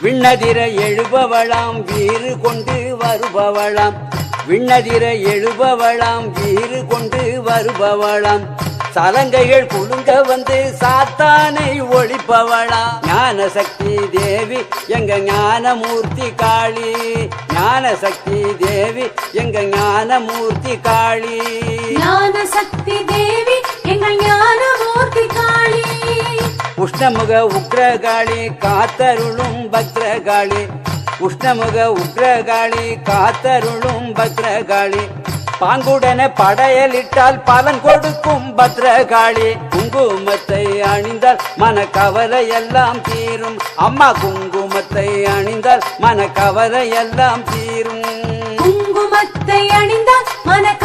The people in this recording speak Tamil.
விண்ணதிர எழுபவளாம் வீறு கொண்டு வருபவளாம் விண்ணதிர எழுபவளாம் வீறு கொண்டு வருபவளாம் சலங்கைகள் குலுங்க வந்து சாத்தானை ஒழிப்பவளா ஞான சக்தி தேவி எங்க ஞானமூர்த்தி காளி ஞான சக்தி தேவி எங்க ஞானமூர்த்தி காளி ஞான சக்தி தேவி எங்க ஞானமூர்த்தி காளி உஷ்ணமுக உக்ரகாளி காத்தருளும் பத்ரகாளி உஷ்ணமுக உக்ரகாளி காத்தருளும் பத்ரகாளி பாங்குடன படையலிட்டால் பலன் கொடுக்கும் பத்ரகாளி குங்குமத்தை அணிந்தால் மன கவலை எல்லாம் தீரும் அம்மா குங்குமத்தை அணிந்தால் மன கவலை எல்லாம் தீரும் குங்குமத்தை அணிந்தால் மன